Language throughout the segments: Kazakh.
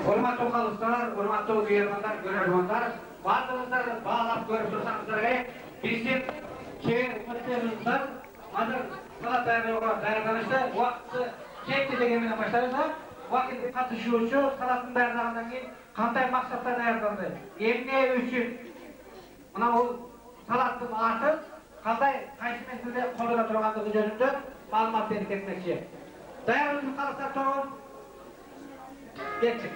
Hormatly kalışlar, hormatly duyarmanlar, görermanlar, bazılarınızlar bağlap görüp dursanızlar gerek. Bizim kevin ümitlerimizden hazır salat dayanıştı. Vakti kekti degemine başlarsa, vakti katışıyoruşu salatın dayanağından keyin qanday maqsadda dayanlandı. Emne üçün mına o salatın artı qanday qaysi meselede qo'lda turganligi jөнүндө ma'lumot berib ketmoqchi. Dayanışma kalışlar to'g'ri. Geçtik.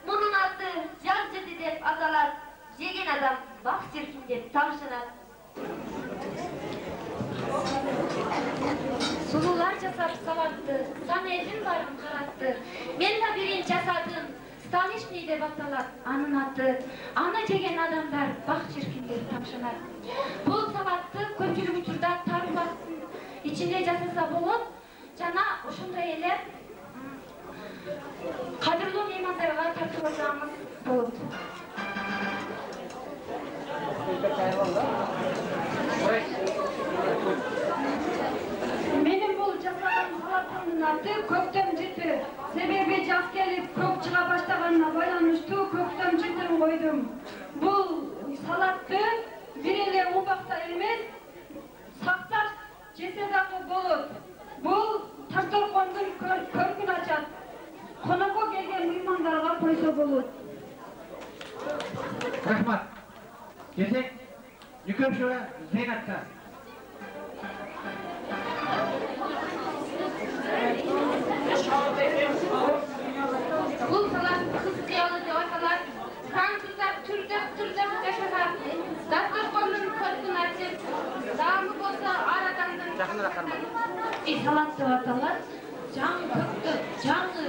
Bunun adı Carcıdı dep atalar. Jegen adam bak çirkin Sulular жасап салатты, сан елдің барын қаратты. Мен de birin жасадым, Столичный деп аталат, анын аты. Аны жеген адамдар бақ шіркіндер тамшынар. Бұл салатты көпчүлүк учурда тарбақтың içinde жасаса болот, жана ушундай эле кадырлуу меймандарга тартуулашабыз болот. Benim bu жасаган салаттын аты көктөм жыты. Себеби жаз келип көк чыга баштаганына байланыштуу көктөм жытын койдум. Бул салатты бир эле убакта эмес, сактап жесе дагы болот. Бул Ташторкондун көркүн ачат. Конокко келген меймандарга койсо болот. Рахмат. Кезек Нүкөшева Зейнатка. Бұл салат қыз қиялы деп аталат. Француздар түрдеп жашаған. Дастарханның көркін açып, дағымы болса ар адамдың салат деп аталат. Жаңы көктөм, жаңы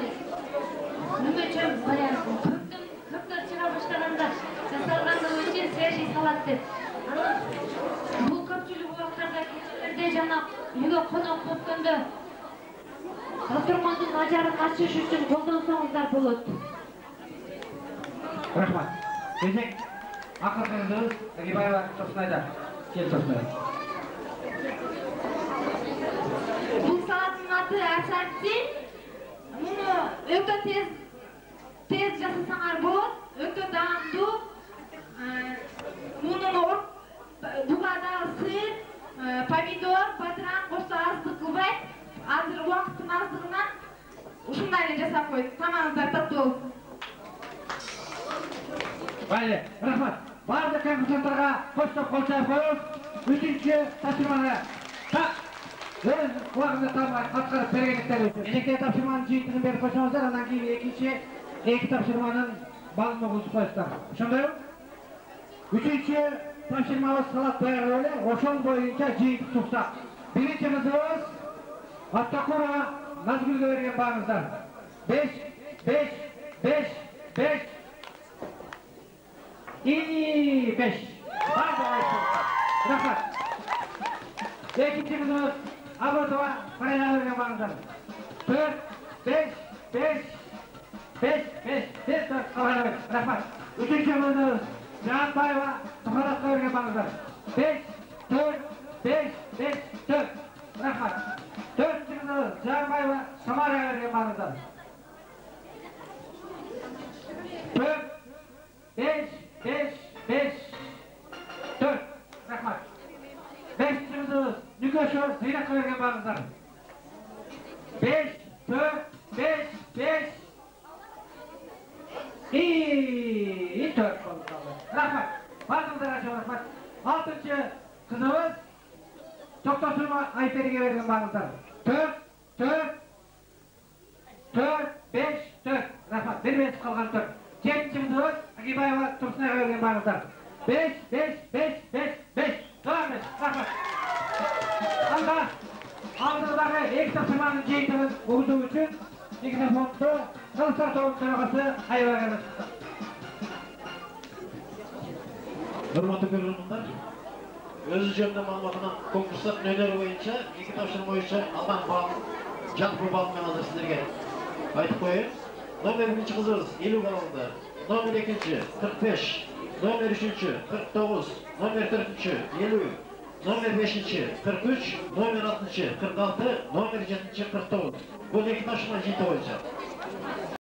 нүмечем баягы көктөм чыга баштаганда жасалгандыгы үчүн свежий салат деп. Бул көпчүлүк убактарда кечелерде жана үйгө конок көткөндө Дастархандын ажарын ачыш үчүн колдонсоңуздар болот. Рахмат. Кезек акыркы кызыбыз Агибаева Тоснайда. Кел Тоснай. Бул салаттын аты асатси. Муну өтө тез жасасаңар болот, өтө даамдуу. Мунун буга дагы сыр, помидор, бадыран кошсо аздык кылбайт. Азыр убакыттын аздыгынан ушундай эле жасап койдук. Тамагыңыздар таттуу. Байле, рахмат. Бардык конкурсанттарга коштоп кол чаап коебуз. 3-чү тапшырманы так өз убагында талмай аткарып бергендиктери үчүн. Эжекте тапшырманын жыйынтыгын берип койсоңуздар, андан кийин эки тапшырманын балын окутуп коесуздар. Ошондойбу? 3-чү тапшырмабыз салат даярдоо эле, ошол боюнча жыйынтык чуксак. Биринчи кызыбыз Аттакурова Назгүлгө берген бағыңыздар. 5. Рахмат. Экинчи кызыбыз Абатова Карайга берген бағыңыздар. 4. 5. Рахмат. Үчүнчү кызыбыз Жанбаева Тухаратка берген бағыңыздар. 5. Рахмат. 4-чү кызыбыз Жанбаева Самарага берген бағыңыздар. 4. Рахмат. 5-чү кызыбыз Нүкөшева Зейнатка берген бағыңыздар. 5. Рахмат. Барыңыздарга чоң рахмат. 6-чы кызыбыз Токтосурма Айпериге берген бағыңыздар. 4. Рахмат. Бербесіп қалған 4. 7-чі кызыбыз Агибаева Турсунайга берген бағыңыздар. 5. Рахмат. Анда алдыдағы екі тапсырманың жиынтығын оқыту үшін микрофонды Калыстар тобының төрағасы Айбар Ағамыз. Hurmatly көрерменler, özü jönde ma'lumotdan konkursda öneri boyunca iki topshiriq boyunca aldan bal, жалпы балмен азыр sizlerge aytib qo'yayım. Nomer 1-chi qizimiz 50 balda, nomer 2-chi 45, nomer 3-chi 49, nomer 4-chi 50, nomer 5-chi 43, nomer 6-chi 46, nomer 7-chi 49. Bu iki topshiriq jiyinti boyunca.